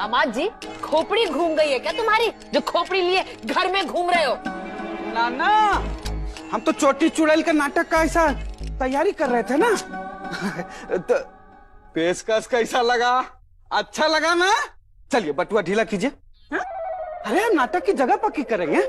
दामाद जी, खोपड़ी घूम गई है क्या तुम्हारी, जो खोपड़ी लिए घर में घूम रहे हो? नाना, हम तो चोटी चुड़ैल का नाटक का ऐसा तैयारी कर रहे थे ना। तो पेशकश कैसा लगा? अच्छा लगा ना? चलिए बटुआ ढीला कीजिए। अरे हम नाटक की जगह पक्की करेंगे।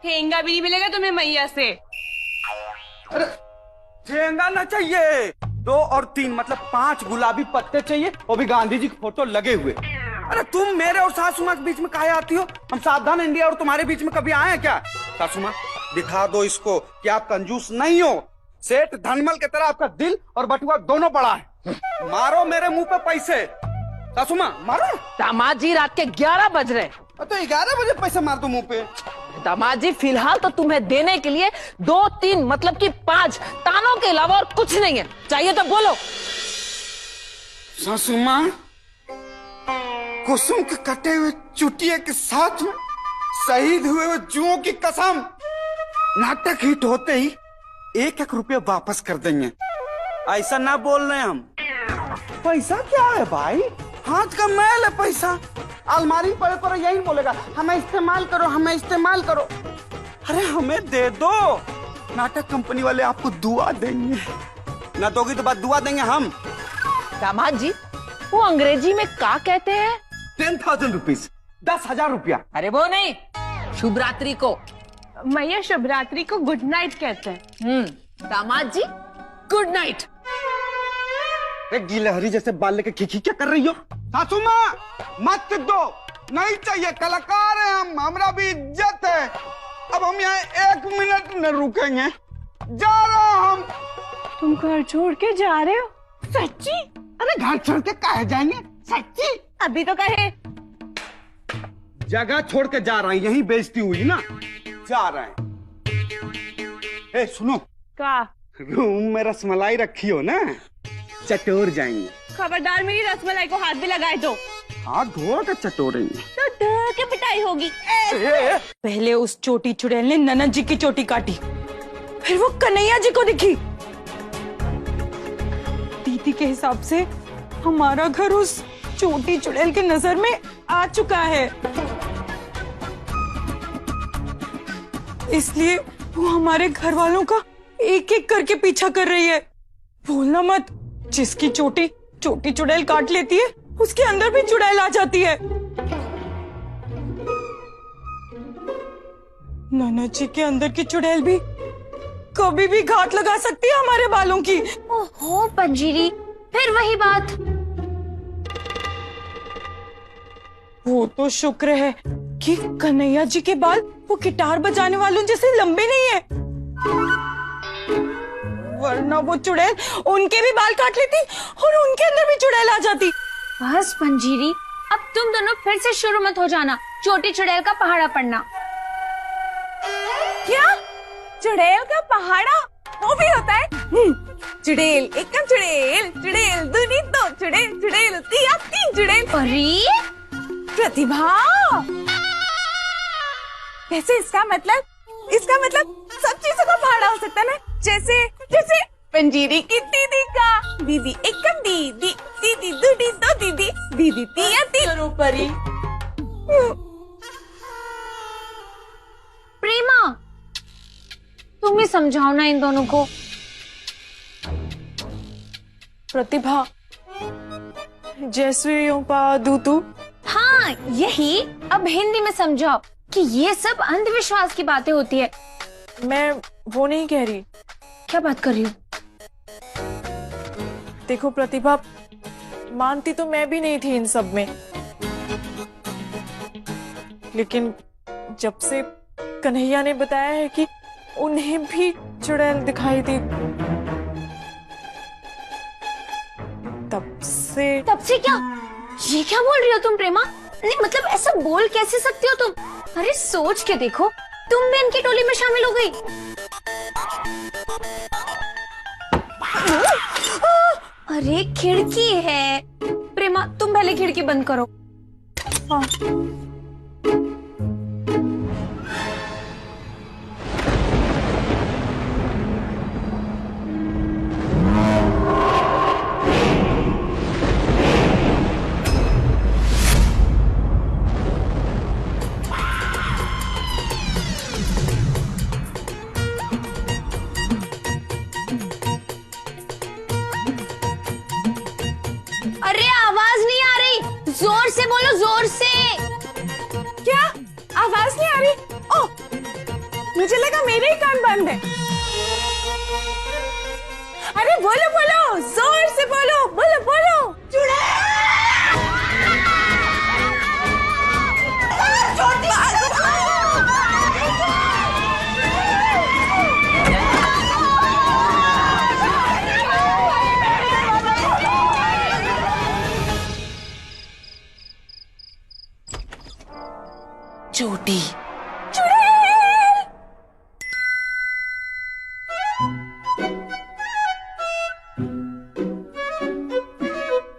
ठेंगा भी नहीं मिलेगा तुम्हें मैया से। अरे ठेंगा ना चाहिए, 2 और 3 मतलब 5 गुलाबी पत्ते चाहिए, वो भी गांधी जी की फोटो लगे हुए। अरे तुम मेरे और सासू माँ के बीच में काहे आती हो? हम सावधान इंडिया और तुम्हारे बीच में कभी आए हैं क्या? सासू माँ दिखा दो इसको कि आप कंजूस नहीं हो। सेठ धनमल की तरह आपका दिल और बटुआ दोनों बड़ा है। मारो मेरे मुंह पे पैसे। सासू माँ मारो। दामाद जी, रात के 11 बज रहे। तो 11 बजे पैसे मार दो मुंह पे। दामाद जी, फिलहाल तो तुम्हें देने के लिए 2-3 मतलब कि 5 तानों के अलावा और कुछ नहीं है। चाहिए तो बोलो। सासू माँ, कुसुम के कटे हुए चुटिये के साथ में शहीद हुए जुओं की कसम, नाटक हिट होते ही 1-1 रुपया वापस कर देंगे। ऐसा ना बोल रहे हम। पैसा क्या है भाई? हाथ का मैल है पैसा। अलमारी पड़े पर यही बोलेगा हमें इस्तेमाल करो, हमें इस्तेमाल करो। अरे हमें दे दो, नाटक कंपनी वाले आपको दुआ देंगे। ना दोगी तो बात दुआ देंगे हम। दामाद जी, वो अंग्रेजी में क्या कहते हैं? 10,000 रुपीज, 10,000 रुपया। अरे वो नहीं, शुभ रात्रि को। मैया शुभ रात्रि को गुड नाइट कहते हैं। दामाद जी, गुड नाइट। गिलहरी जैसे बाल लेके खिखी क्या कर रही हो? सासू माँ मत दो, नहीं चाहिए, कलाकार हैं हम, हमारा भी इज्जत है। अब हम यहाँ 1 मिनट न रुकेंगे, जा रहा हम। तुम घर छोड़ के जा रहे हो? सच्ची? अरे घर छोड़ के कहे जाएंगे? सच्ची? अभी तो कहे। जगह छोड़ के जा रहे हैं, यही बेइज्जती हुई ना, जा रहे हैं। ए सुनो, का रूम में रसमलाई रखी हो ना, चटोर जाएंगे। खबरदार मेरी रसमलाई को हाथ भी लगाए दो। हाथ धो के चटोरेंगे तो धो के पिटाई होगी। पहले उस चोटी चुड़ैल ने ननद जी की चोटी काटी, फिर वो कन्हैया जी को दिखी। दीदी के हिसाब से हमारा घर उस चोटी चुड़ैल की नजर में आ चुका है, इसलिए वो हमारे घर वालों का एक एक करके पीछा कर रही है। भूलना मत, जिसकी चोटी चोटी चुड़ैल काट लेती है, उसके अंदर भी चुड़ैल आ जाती है। ननद जी के अंदर की चुड़ैल भी कभी भी घात लगा सकती है हमारे बालों की। ओहो पंजीरी, फिर वही बात। वो तो शुक्र है कि कन्हैया जी के बाल वो गिटार बजाने वालों जैसे लंबे नहीं है, वरना वो चुड़ैल उनके भी बाल काट लेती और उनके अंदर भी चुड़ैल आ जाती। बस पंजीरी, अब तुम दोनों फिर से शुरू मत हो जाना चोटी चुड़ैल का पहाड़ा पढ़ना। क्या? चुड़ैल का पहाड़ा? वो भी होता है? चुड़ैल एकम चुड़ैल, चुड़ैल दूनी 2 चुड़ैल, चुड़ैल 3 चुड़ैल। अरे प्रतिभा, कैसे? इसका मतलब सब चीजों का पहाड़ा हो सकता है ना? जैसे पंजीरी की दीदी का, दीदी एकम दीदी, दीदी दूनी 2 दीदी, दीदी 3 परी। प्रेमा, तुम ही समझाओ ना इन दोनों को। प्रतिभा, जैसे पा दूतू। हाँ यही, अब हिंदी में समझाओ कि ये सब अंधविश्वास की बातें होती है। मैं वो नहीं कह रही। क्या बात कर रही हो? देखो प्रतिभा, मानती तो मैं भी नहीं थी इन सब में, लेकिन जब से कन्हैया ने बताया है कि उन्हें भी चुड़ैल दिखाई दी, तब से क्या? ये क्या बोल रही हो तुम प्रेमा? नहीं मतलब ऐसा बोल कैसे सकती हो तुम? अरे सोच के देखो, तुम भी इनकी टोली में शामिल हो गई। अरे खिड़की है प्रेमा, तुम पहले खिड़की बंद करो। हाँ। जोर से बोलो, जोर से। क्या आवाज नहीं आ रही? ओ, मुझे लगा मेरे ही कान बंद है। अरे बोलो बोलो, जोर से बोलो, बोलो बोलो। चोटी। चुड़ैल।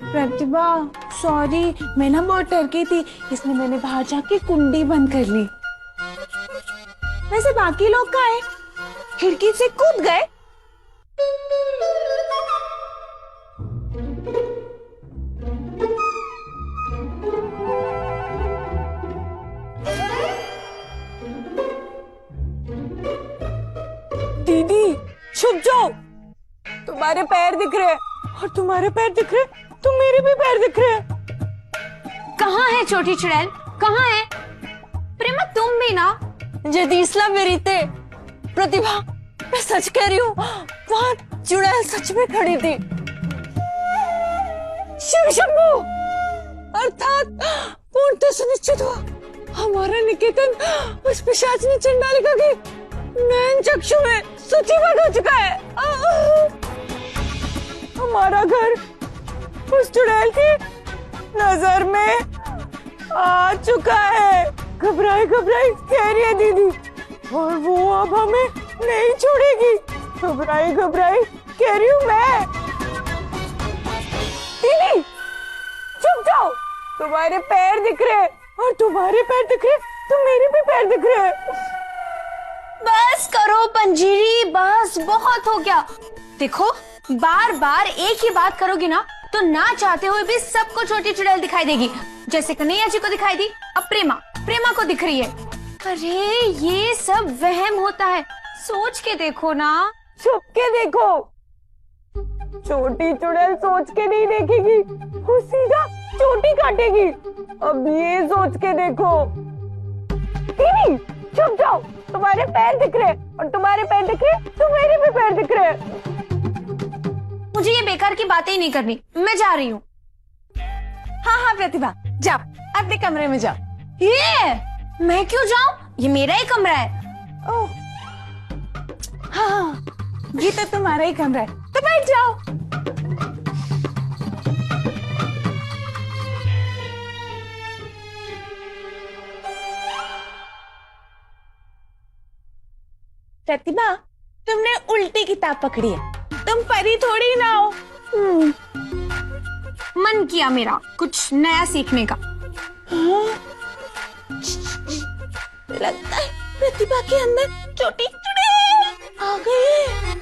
प्रतिभा सॉरी, मैं ना बहुत डर गई थी, इसलिए मैंने बाहर जाके कुंडी बंद कर ली। वैसे बाकी लोग कहाँ हैं? खिड़की से कूद गए? दीदी छुप जाओ, तुम्हारे पैर दिख रहे हैं और तुम्हारे पैर दिख रहे हैं तो मेरे भी पैर दिख रहे हैं। कहाँ है छोटी चुड़ैल, कहाँ है? प्रेमा तुम भी ना। जदीसला मेरी ते प्रतिभा, मैं सच कह रही हूँ, वहाँ चुड़ैल सच में खड़ी थी। शिव शंभू, अर्थात पूर्णतः सुनिश्चित हुआ हमारा निकेतन उस पिशाचिनी चंडालिका की नयन चक्षु में सूचीबद्ध हो चुका है। हमारा घर उस चुड़ैल की नजर में आ चुका है। घबराए घबराए कह रही है दीदी, और वो अब हमें नहीं छोड़ेगी। घबराए घबराए कह रही हूँ मैं। दीदी चुप जाओ, तुम्हारे पैर दिख रहे हैं और तुम्हारे पैर दिख रहे तो मेरे भी पैर दिख रहे हैं। बस करो पंजीरी, बस बहुत हो गया। देखो बार बार एक ही बात करोगी ना तो ना चाहते हुए भी सबको छोटी चुड़ैल दिखाई देगी। जैसे कन्हैया जी को दिखाई दी, अब प्रेमा को दिख रही है। अरे ये सब वहम होता है, सोच के देखो ना। छुप के देखो, छोटी चुड़ैल सोच के नहीं देखेगी, वो सीधा चोटी काटेगी। अब ये सोच के देखो। दीदी चुप जाओ, तुम्हारे पैर दिख रहे और तुम्हारे पैर दिख रहे तो मेरे भी पैर दिख रहे। मुझे ये बेकार की बातें ही नहीं करनी, मैं जा रही हूँ। हाँ हाँ प्रतिभा जाओ, अपने कमरे में जाओ। ये मैं क्यों जाऊं? ये मेरा ही कमरा है। ओह हाँ, ये तो तुम्हारा ही कमरा है, तो बैठ जाओ। प्रतिभा तुमने उल्टी किताब पकड़ी है, तुम परी थोड़ी ना हो। मन किया मेरा कुछ नया सीखने का। लगता है प्रतिभा के अंदर छोटी चुड़ैल आ गई है।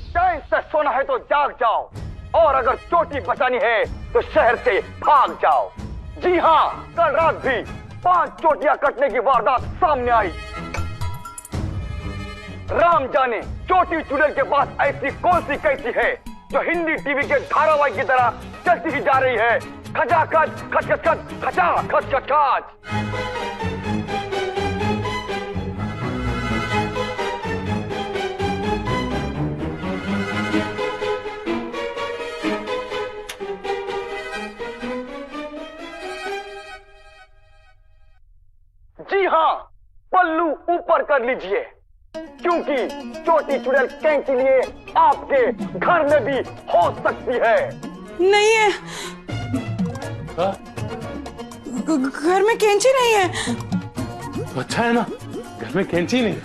चैन से सोना है तो जाग जाओ, और अगर चोटी बचानी है तो शहर से भाग जाओ। जी हाँ, कल रात भी 5 चोटियां कटने की वारदात सामने आई। राम जाने चोटी चुड़ैल के पास ऐसी कौन सी कैसी है जो हिंदी टीवी के धारावाहिक की तरह चलती ही जा रही है। खचा खच खच खच खच खचा खच खच खच। जी हाँ, पल्लू ऊपर कर लीजिए, क्योंकि छोटी चुड़ैल कैंची लिए आपके घर में भी हो सकती है। नहीं है, घर में कैंची नहीं है। तो अच्छा है ना, घर में कैंची नहीं है।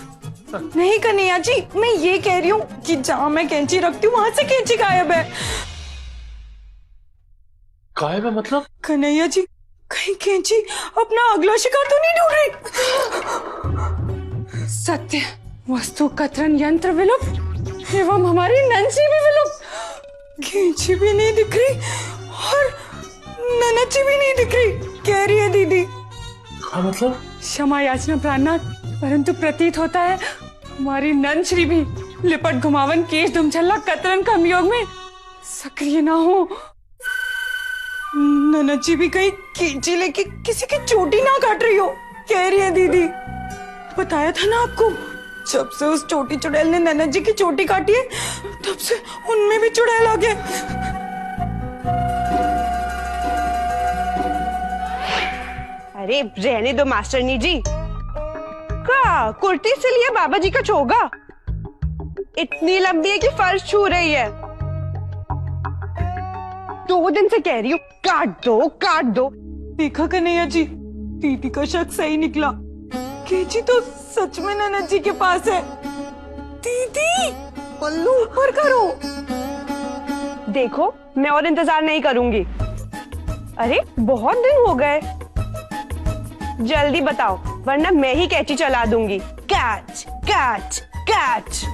नहीं कन्हैया जी, मैं ये कह रही हूँ कि जहाँ मैं कैंची रखती हूँ वहां से कैंची गायब है। गायब है मतलब? कन्हैया जी, कहीं कैंची अपना अगला शिकार तो नहीं ढूंढ रही? सत्य वस्तु कतरन यंत्र विलुप्त एवं हमारी नंसी भी विलुप्त। कैंची भी नहीं दिख रही और ननची भी नहीं दिख रही, कह रही है दीदी। क्या मतलब? क्षमा याचना प्राणनाथ, परंतु प्रतीत होता है हमारी नंद श्री भी लिपट घुमावन केश दुमछल्ला कतरन कर्मयोग में सक्रिय ना हो। ननद जी भी कहीं कैंची लेके किसी की चोटी ना काट रही हो। कह रही है दीदी, बताया था ना आपको, जब से उस चोटी चुड़ैल ने ननद जी की चोटी काटी है तब से उनमें भी चुड़ैल आ गए। अरे रहने दो मास्टरनी जी। का कुर्ती से लिए बाबा जी का चोगा इतनी लंबी है कि फर्श छू रही है। 2 दिन से कह रही हूँ काट दो काट दो। देखा कन्हैया जी, दीदी का शक सही निकला। कैंची तो सच में ननद जी के पास है। दीदी पल्लू ऊपर करो। देखो मैं और इंतजार नहीं करूंगी। अरे बहुत दिन हो गए, जल्दी बताओ वरना मैं ही कैंची चला दूंगी। Catch catch catch.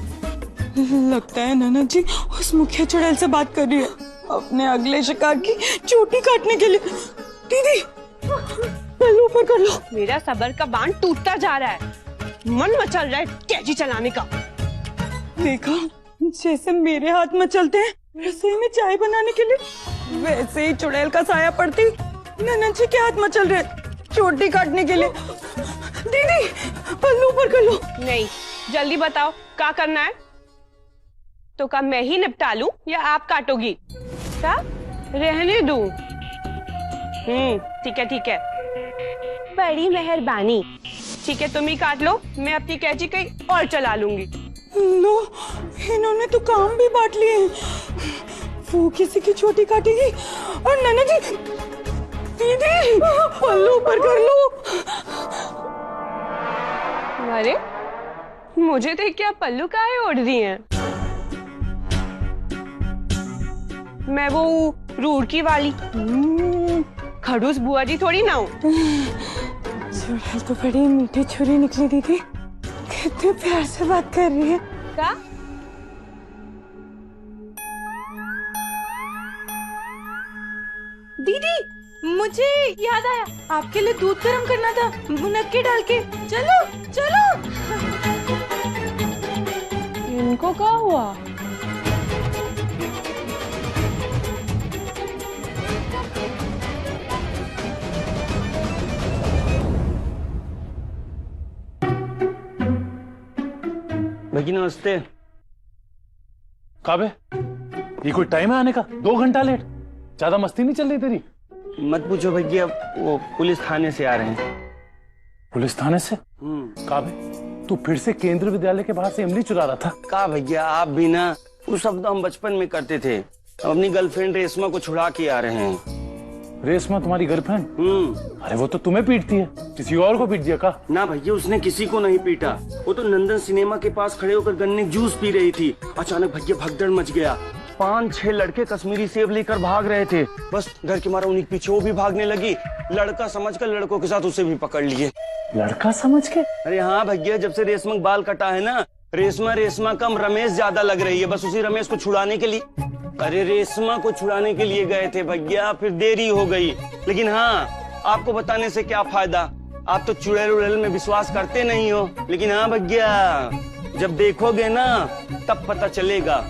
लगता है ननद जी उस मुखिया चुड़ैल से बात कर रही है अपने अगले शिकार की चोटी काटने के लिए। दीदी पल्लू ऊपर कर लो। मेरा सबर का बांध टूटता जा रहा है, मन मचल रहा है कैंची चलाने का। देखा, जैसे मेरे हाथ में चलते हैं रसोई में चाय बनाने के लिए, वैसे ही चुड़ैल का साया पड़ती ननद जी के हाथ में चल रहे चोटी काटने के लिए। दीदी पल्लू ऊपर कर लो। नहीं, जल्दी बताओ क्या करना है। तो क्या मैं ही निपटा लूं या आप काटोगी? क्या रहने दूं? ठीक है ठीक है, बड़ी मेहरबानी। ठीक है तुम ही काट लो, मैं अपनी कैंची कहीं और चला लूंगी। लो, इन्होंने तो काम भी बांट लिए हैं। वो किसी की चोटी काटेगी और ननद जी। दीदी पल्लू ऊपर कर लो। अरे मुझे देख के आप पल्लू काहे ओढ़ रही हैं? मैं वो रूड़की वाली खड़ूस बुआ जी थोड़ी ना हूँ। चुड़ैल तो बड़ी मीठी छुरी निकली दीदी, कितने प्यार से बात कर रही है। क्या? दीदी मुझे याद आया, आपके लिए दूध गर्म करना था मुनक्के डाल के। चलो चलो। इनको क्या हुआ? भैया नमस्ते। काबे, ये कोई टाइम है आने का? 2 घंटा लेट। ज्यादा मस्ती नहीं चल रही तेरी? मत पूछो भैया, वो पुलिस थाने से आ रहे हैं। पुलिस थाने से? काबे, तू फिर से केंद्रीय विद्यालय के बाहर से इमली चुरा रहा था? का भैया आप भी ना, वो सब तो हम बचपन में करते थे। हम अपनी गर्लफ्रेंड रेशमा को छुड़ा के आ रहे हैं। रेशमा तुम्हारी गर्लफ्रेंड? अरे वो तो तुम्हें पीटती है, किसी और को पीट दिया का? ना भैया, उसने किसी को नहीं पीटा। वो तो नंदन सिनेमा के पास खड़े होकर गन्ने जूस पी रही थी। अचानक भैया भगदड़ मच गया। 5-6 लड़के कश्मीरी सेब लेकर भाग रहे थे। बस डर के मारा उन्हीं के पीछे वो भी भागने लगी। लड़का समझकर लड़कों के साथ उसे भी पकड़ लिए। लड़का समझ के? अरे हाँ भैया, जब से रेशमा का बाल कटा है ना, रेशमा कम रमेश ज्यादा लग रही है। बस उसी रमेश को छुड़ाने के लिए, अरे रेशमा को छुड़ाने के लिए गए थे भैया, फिर देरी हो गई। लेकिन हाँ, आपको बताने से क्या फायदा, आप तो चुड़ैल उड़ैल में विश्वास करते नहीं हो। लेकिन हाँ भैया, जब देखोगे ना तब पता चलेगा।